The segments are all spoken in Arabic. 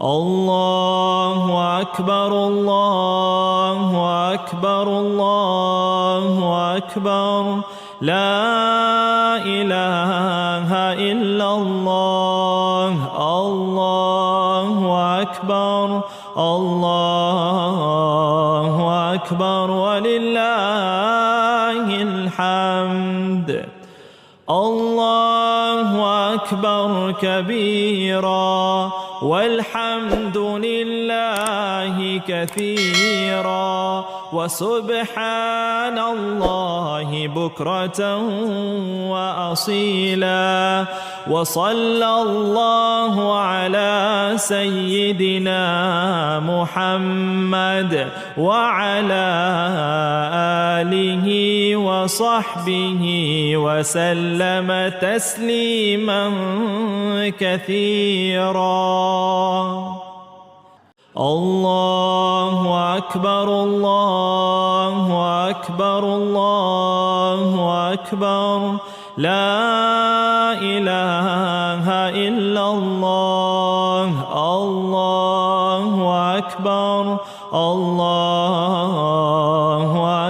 الله أكبر الله أكبر الله أكبر لا إله إلا الله الله أكبر الله أكبر ولله الحمد الله أكبر كبيرا والحمد لله كثيرا وسبحان الله بكرة وأصيلا وصلى الله على سيدنا محمد وعلى آله وصحبه وسلم تسليما كثيرا الله أكبر الله أكبر الله أكبر لا إله إلا الله الله أكبر الله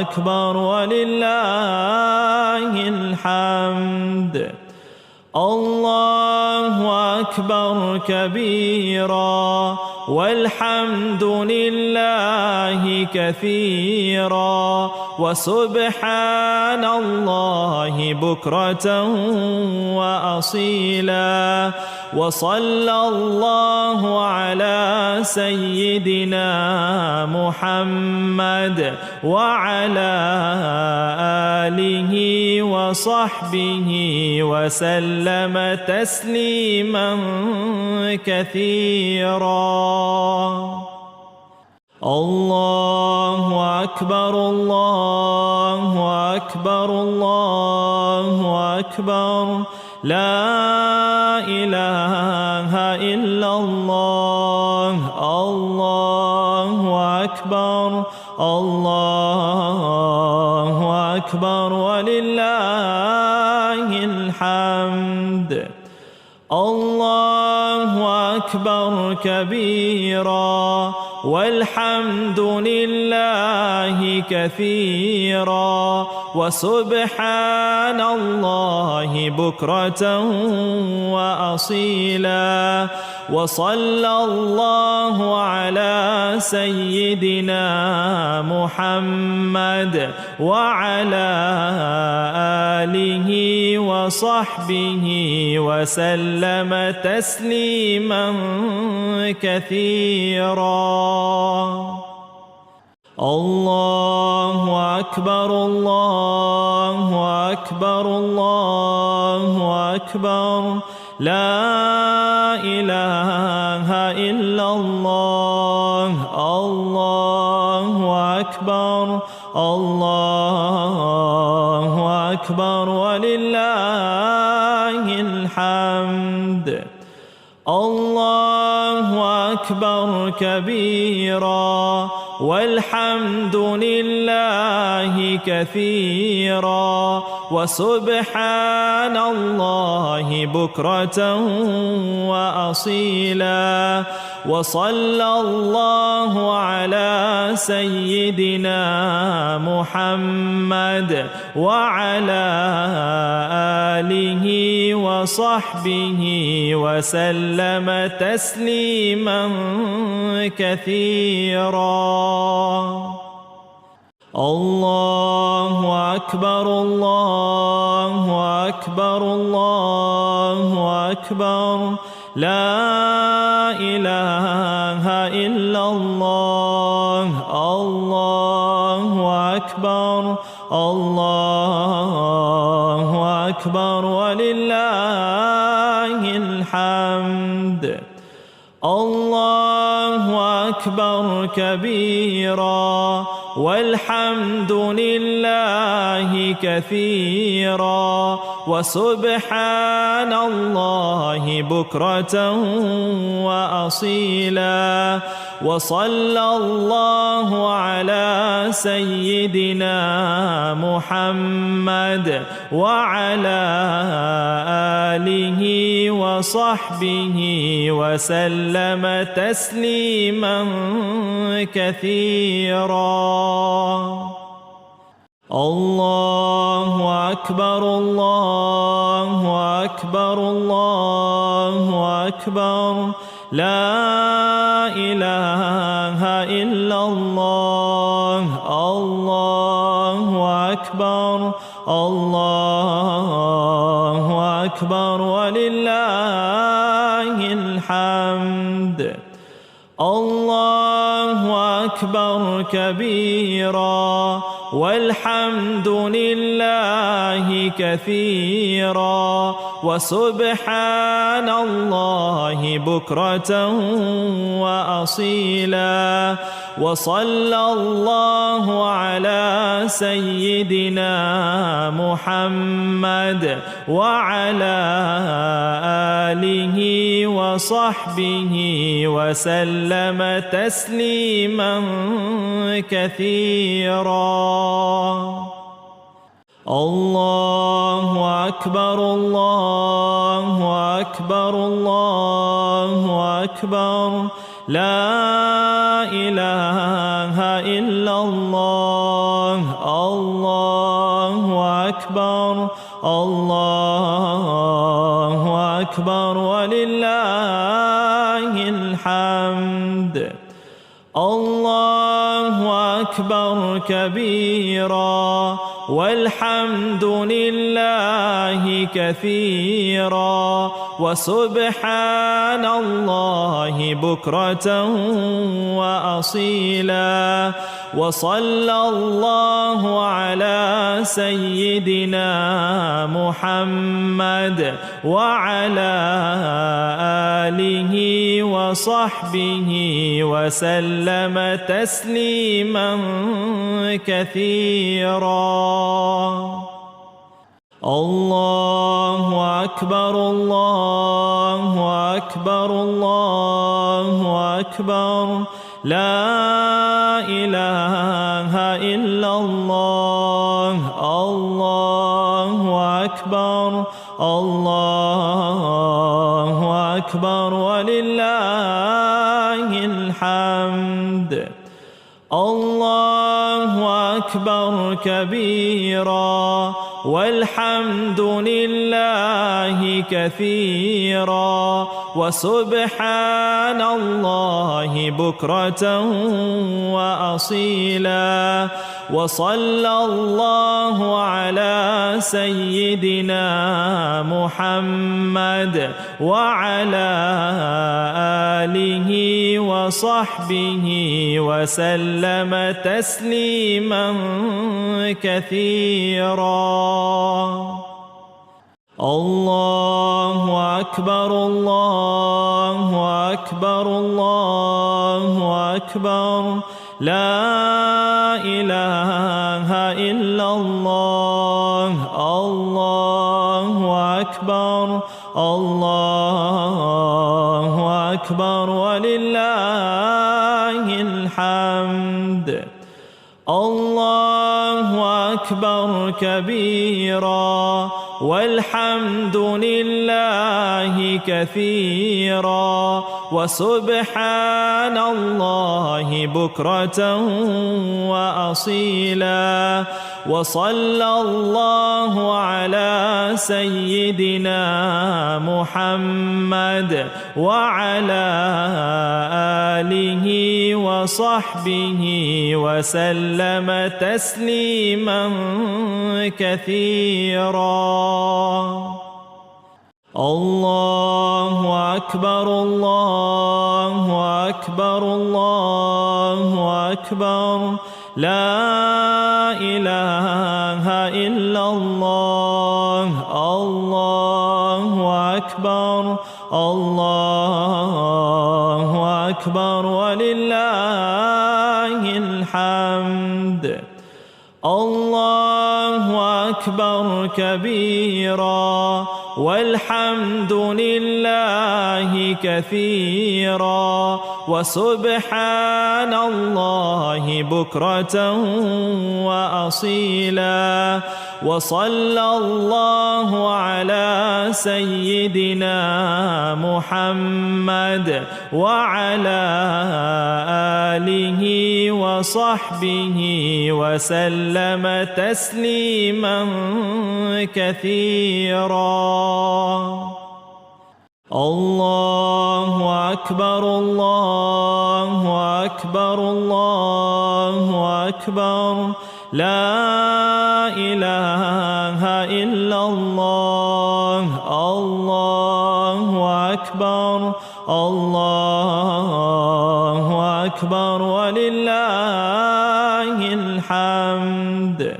أكبر ولله الحمد الله أكبر كبيرا والحمد لله كثيرا وسبحان الله بكرة وأصيلا وصلى الله على سيدنا محمد وعلى آله وصحبه وسلم تسليما كثيرا الله أكبر الله أكبر الله أكبر لا إله إلا الله الله أكبر الله أكبر ولله الحمد الله أكبر كبيرا والحمد لله كثيرا وسبحان الله بكرة وأصيلا وصلى الله على سيدنا محمد وعلى آله وصحبه وسلم تسليما كثيرا الله أكبر الله أكبر الله أكبر لا إله إلا الله الله أكبر الله أكبر ولله الحمد الله أكبر كبيرا والحمد لله كثيرا وسبحان الله بكرة وأصيلا وصلى الله على سيدنا محمد وعلى آله وصحبه وسلم تسليما كثيرا الله أكبر الله أكبر الله أكبر لا إله إلا الله الله أكبر الله أكبر ولله الحمد الله أكبر كبيرا والحمد لله كثيرا وسبحان الله بكرة وأصيلا وصلى الله على سيدنا محمد وعلى آله وصحبه وسلم تسليما كثيرا. الله أكبر الله أكبر الله أكبر، لا إله إلا الله. الله أكبر الله أكبر ولله الحمد. الله أكبر كبيرا والحمد لله كثيرا وسبحان الله بكرة وأصيلا. وصلى الله على سيدنا محمد وعلى آله وصحبه وسلم تسليما كثيرا. الله أكبر الله أكبر الله أكبر، لا إله إلا الله. الله أكبر الله أكبر ولله الحمد. الله أكبر كبيرا والحمد لله كثيرا وسبحان الله بكرة وأصيلا. وصلى الله على سيدنا محمد وعلى آله وصحبه وسلم تسليما كثيرا. الله أكبر الله أكبر الله أكبر، لا إله إلا الله. الله أكبر الله أكبر ولله الحمد. الله أكبر كبيرا والحمد لله كثيرا وسبحان الله بكرة وأصيلا. وصلى الله على سيدنا محمد وعلى آله وصحبه وسلم تسليما كثيرا. الله أكبر الله أكبر الله أكبر، لا إله إلا الله. الله أكبر الله أكبر ولله الحمد. الله أكبر كبيرا والحمد لله كثيرا وسبحان الله بكرة وأصيلا. وصلى الله على سيدنا محمد وعلى آله وصحبه وسلم تسليما كثيرا. الله أكبر الله أكبر الله أكبر، لا إله إلا الله. الله أكبر الله أكبر ولله الحمد. الله أكبر كبيرا والحمد لله كثيرا وسبحان الله بكرة وأصيلا وصلى الله على سيدنا محمد وعلى آله وصحبه وسلم تسليما كثيرا. الله أكبر الله أكبر الله أكبر لا إله إلا الله الله أكبر الله أكبر ولله الحمد.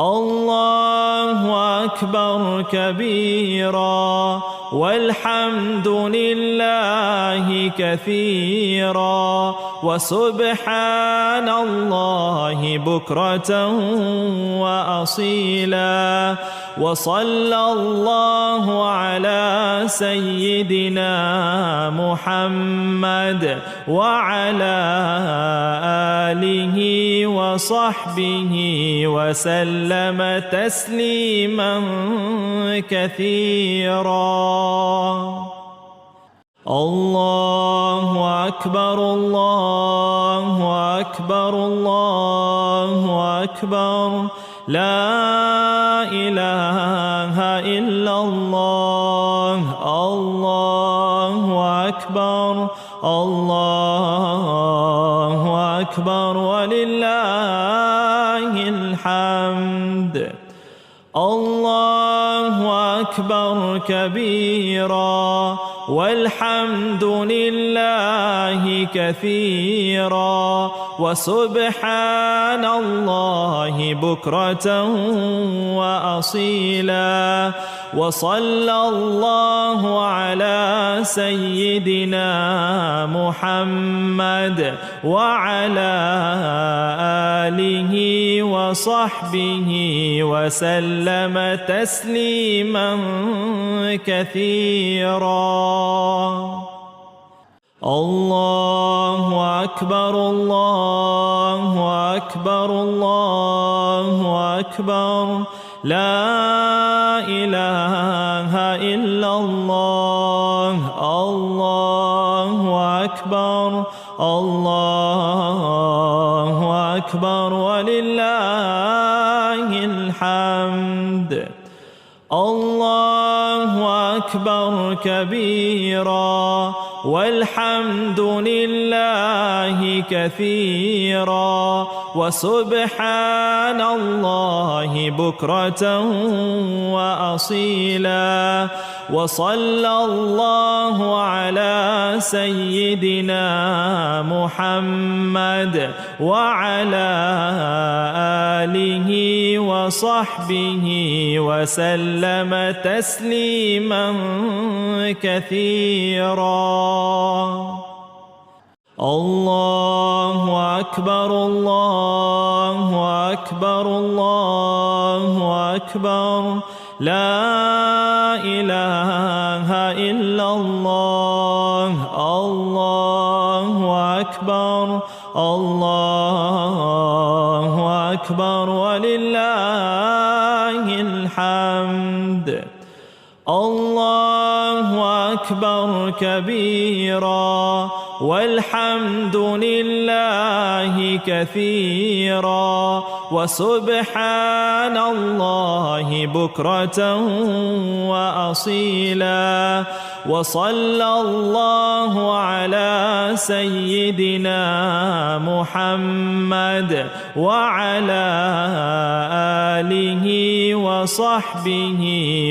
الله أكبر كبيرا والحمد لله كثيرا وسبحان الله بكرة وأصيلا وصلى الله على سيدنا محمد وعلى آله وصحبه وسلم تسليما كثيرا. الله أكبر الله أكبر الله أكبر لا إله إلا الله الله أكبر الله أكبر ولله الحمد. الله أكبر كبيرا والحمد لله كثيرا وسبحان الله بكرة وأصيلا وصلى الله على سيدنا محمد وعلى آله وصحبه وسلم تسليما كثيرا. الله أكبر الله أكبر الله أكبر لا إله إلا الله الله أكبر الله أكبر ولله الحمد. الله أكبر كبيرا والحمد لله كثيرا وسبحان الله بكرة وأصيلا وصلى الله على سيدنا محمد وعلى آله وصحبه وسلم تسليما كثيرا. الله أكبر الله أكبر الله أكبر لا إله إلا الله الله أكبر الله أكبر ولله الحمد. الله أكبر كبيرا والحمد لله كثيرا وسبحان الله بكرة وأصيلا وصلى الله على سيدنا محمد وعلى آله وصحبه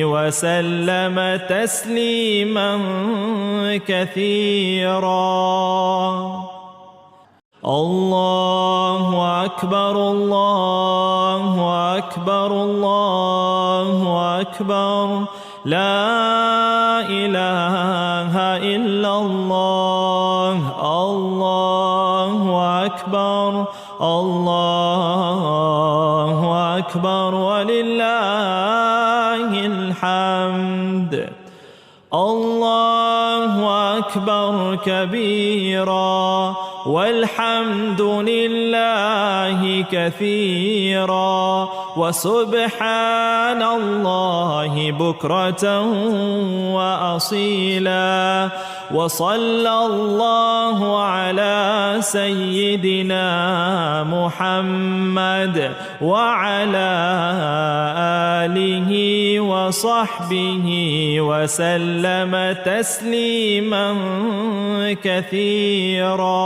وسلم تسليما كثيرا. الله أكبر الله أكبر الله أكبر لا إله إلا الله الله أكبر الله أكبر ولله الحمد. الله أكبر كبيرا والحمد لله كثيرا وسبحان الله بكرة وأصيلا. وصلى الله على سيدنا محمد وعلى آله وصحبه وسلم تسليما كثيرا.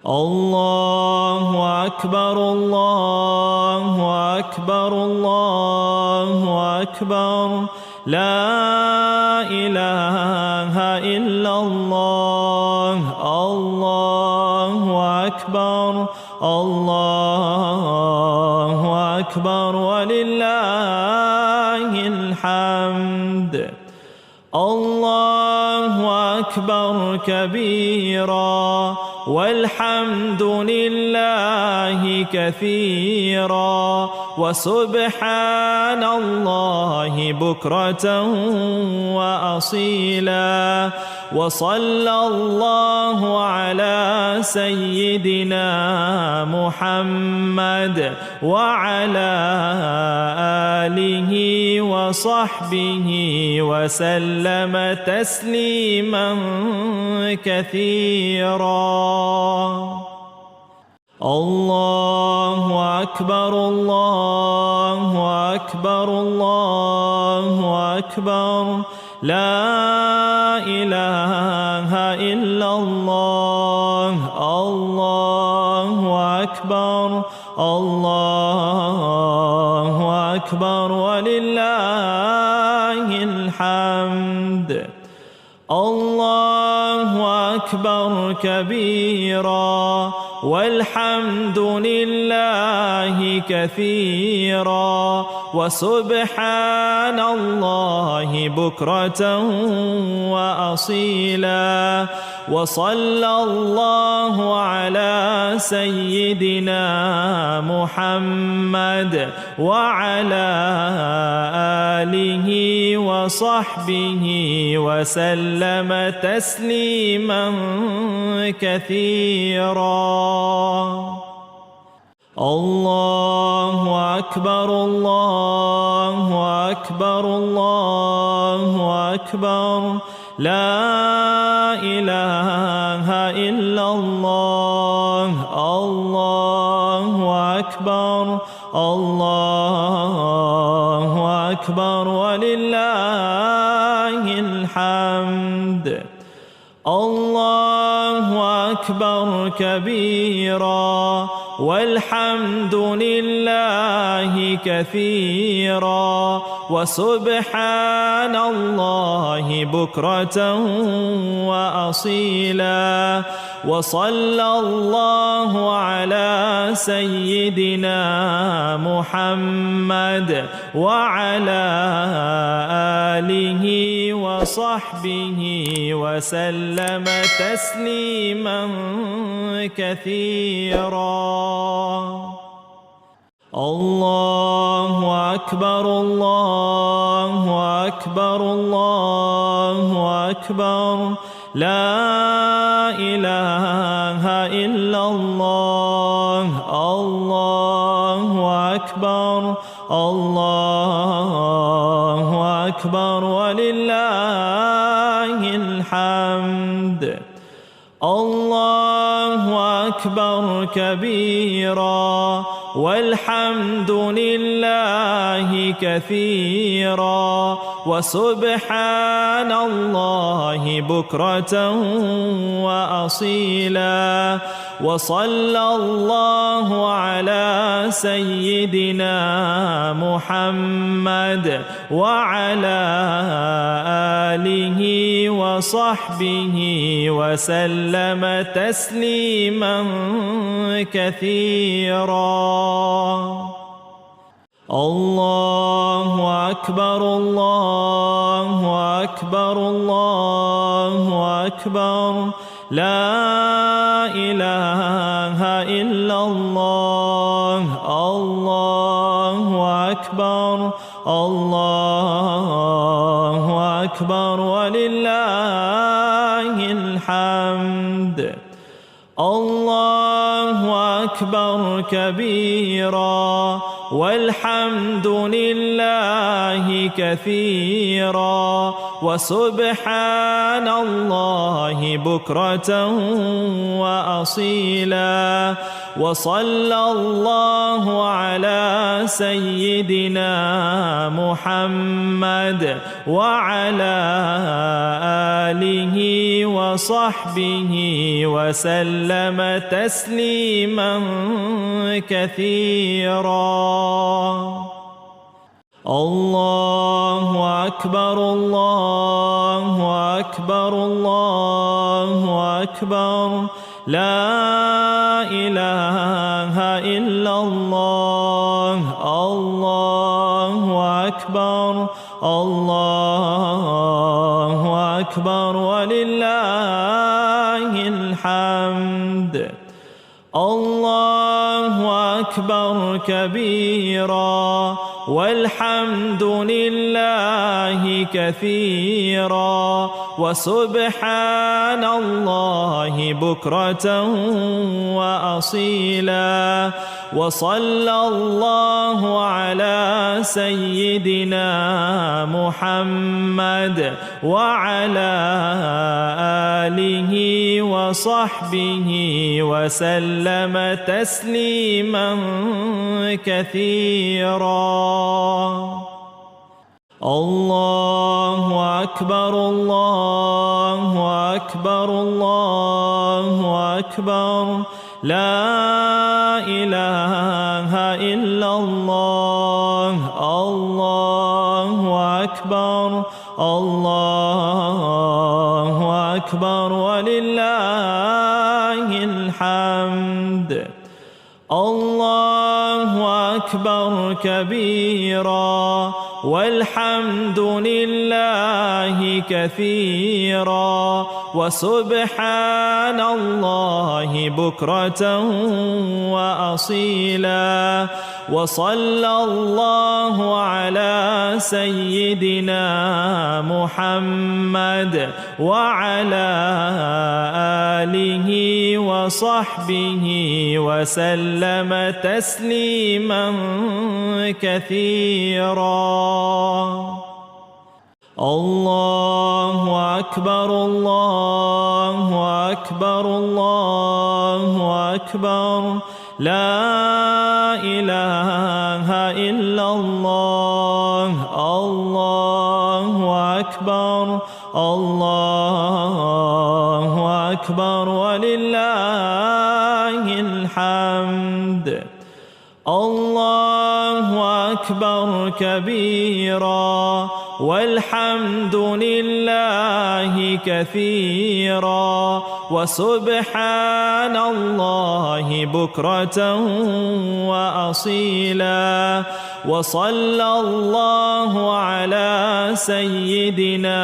الله أكبر الله أكبر الله أكبر لا إله إلا الله. الله أكبر الله أكبر ولله الحمد. الله أكبر كبيرا والحمد لله كثيرا وسبحان الله بكرة وأصيلا. وصلى الله على سيدنا محمد وعلى آله وصحبه وسلم تسليما كثيرا. الله أكبر الله أكبر الله أكبر لا إله إلا الله. الله أكبر الله أكبر ولله الحمد. الله أكبر كبيرا والحمد لله كثيرا وسبحان الله بكرة وأصيلا. وصلى الله على سيدنا محمد وعلى آله وصحبه وسلم تسليما كثيرا. الله أكبر الله أكبر الله أكبر لا إله إلا الله. الله أكبر الله أكبر ولله الحمد. الله أكبر كبيرا والحمد لله كثيرا وسبحان الله بكرة وأصيلا. وصلى الله على سيدنا محمد وعلى آله وصحبه وسلم تسليما كثيرا. الله أكبر الله أكبر الله أكبر لا إله إلا الله. الله أكبر الله أكبر ولله الحمد. الله أكبر كبيرا والحمد لله كثيرا وسبحان الله بكرة وأصيلا. وصلى الله على سيدنا محمد وعلى آله وصحبه وسلم تسليما كثيرا. الله أكبر الله أكبر الله أكبر لا إله إلا الله. الله أكبر أكبر الله أكبر ولله الحمد. الله أكبر كبيرا والحمد لله كثيرا وسبحان الله بكرة وأصيلا. وصلى الله على سيدنا محمد وعلى آله وصحبه وسلم تسليما كثيرا. الله أكبر الله أكبر الله أكبر لا إله إلا الله. الله أكبر الله أكبر ولله الحمد. الله أكبر كبيرا والحمد لله كثيرا وسبحان الله بكرة وأصيلا. وصلى الله على سيدنا محمد وعلى آله وصحبه وسلم تسليما كثيرا. الله أكبر الله أكبر الله أكبر لا إله إلا الله. الله أكبر الله أكبر ولله الحمد. الله أكبر كبيرا والحمد لله كثيرا وسبحان الله بكرة وأصيلا. وصلى الله على سيدنا محمد وعلى آله وصحبه وسلم تسليما كثيرا. الله أكبر الله أكبر الله أكبر لا إله إلا الله. الله أكبر الله أكبر ولله الحمد. الله أكبر كبيرا والحمد لله كثيرا وسبحان الله بكرة وأصيلا. وصلى الله على سيدنا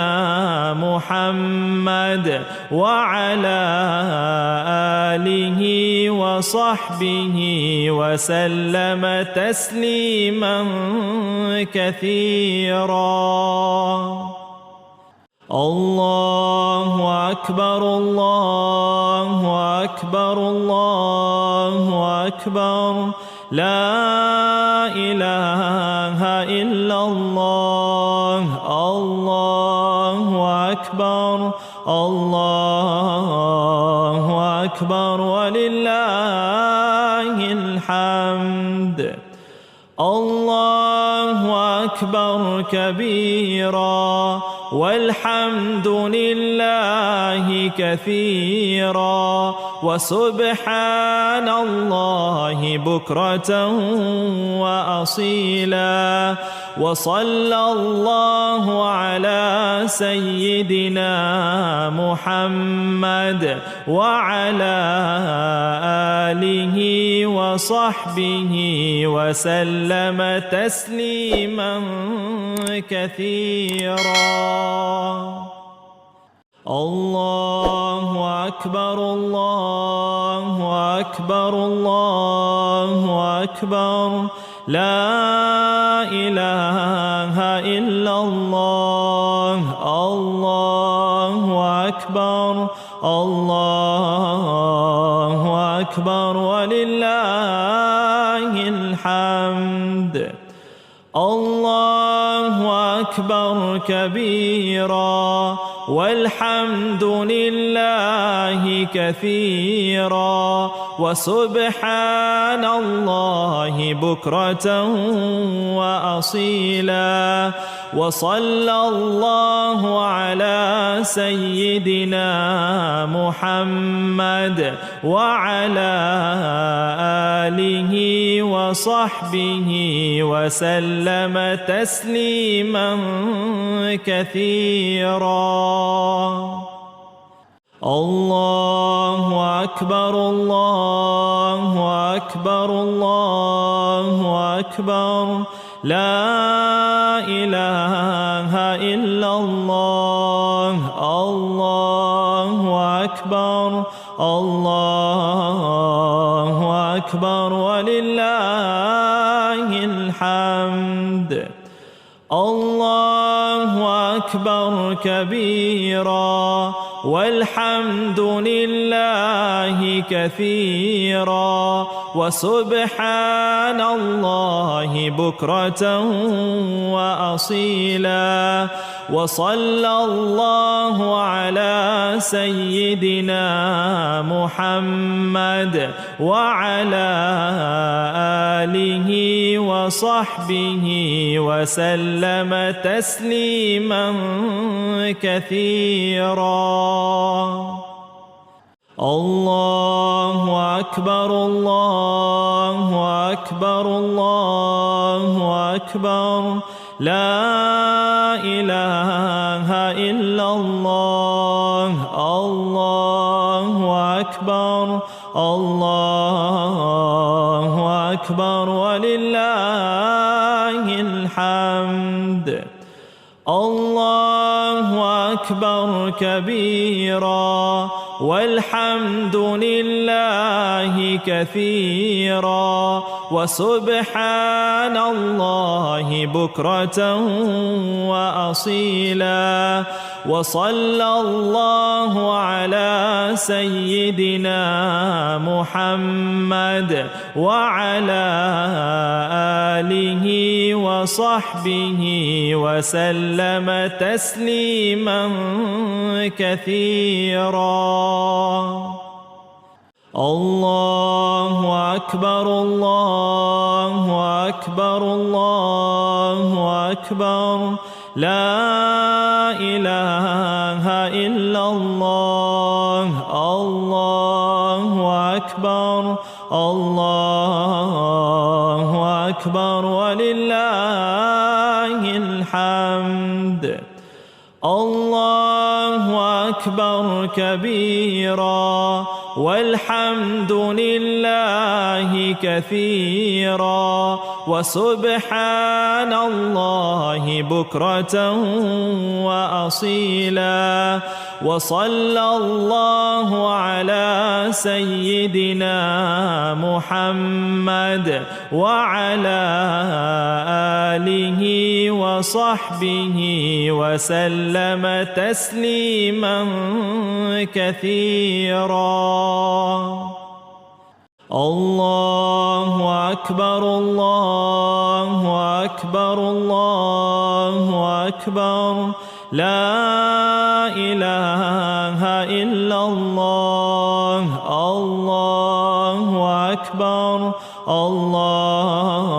محمد وعلى آله وصحبه وسلم تسليما كثيرا. الله أكبر الله أكبر الله أكبر لا إله إلا الله. الله أكبر الله أكبر ولله الحمد. الله أكبر كبيرا والحمد لله كثيرا وسبحان الله بكرة وأصيلا. وصلى الله على سيدنا محمد وعلى آله وصحبه وسلم تسليما كثيرا. الله أكبر الله أكبر الله أكبر لا إله إلا الله الله أكبر الله أكبر ولله الحمد الله أكبر كبيرا والحمد لله كثيرا وسبحان الله بكرة وأصيلا وصلى الله على سيدنا محمد وعلى آله وصحبه وسلم تسليما كثيرا. الله أكبر الله أكبر الله أكبر لا إله إلا الله الله أكبر الله أكبر ولله الحمد الله أكبر كبيرا والحمد لله كثيرا وسبحان الله بكرة وأصيلا وصلى الله على سيدنا محمد وعلى آله وصحبه وسلم تسليما كثيرا. الله أكبر الله أكبر الله أكبر لا إله إلا الله الله أكبر الله أكبر ولله الحمد الله أكبر كبيرا والحمد لله كثيرا وسبحان الله بكرة وأصيلا وصلى الله على سيدنا محمد وعلى آله وصحبه وسلم تسليما كثيرا. الله أكبر الله أكبر الله أكبر لا إله إلا الله الله أكبر الله أكبر ولله الحمد الله أكبر كبيرا والحمد لله كثيرا وسبحان الله بكرة وأصيلا وصلى الله على سيدنا محمد وعلى آله وصحبه وسلم تسليما كثيرا. الله أكبر الله أكبر الله أكبر لا إله إلا الله الله أكبر الله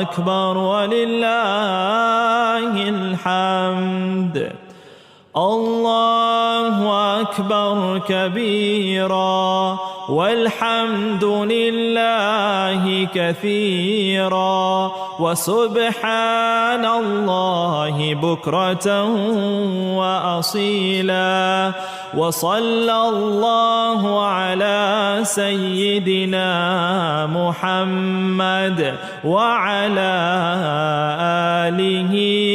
أكبر ولله الحمد الله أكبر كبيرا والحمد لله كثيرا وسبحان الله بكرة وأصيلا وصلى الله على سيدنا محمد وعلى آله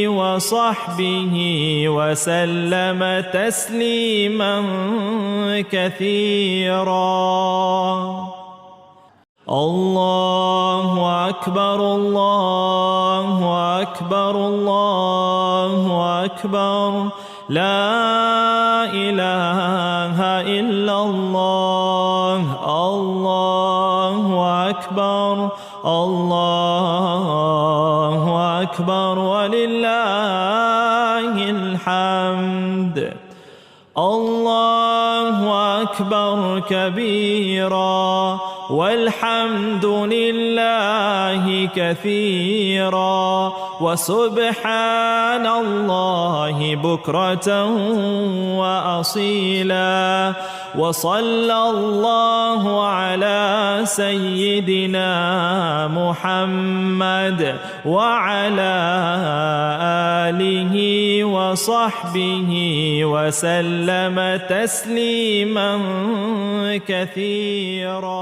وصحبه وسلم تسليما كثيرا. الله أكبر الله أكبر الله أكبر لا إله إلا الله الله أكبر الله أكبر ولله الحمد الله أكبر كبيرا والحمد لله كثيرا وسبحان الله بكرة وأصيلا وصلى الله على سيدنا محمد وعلى آله وصحبه وسلم تسليما كثيرا.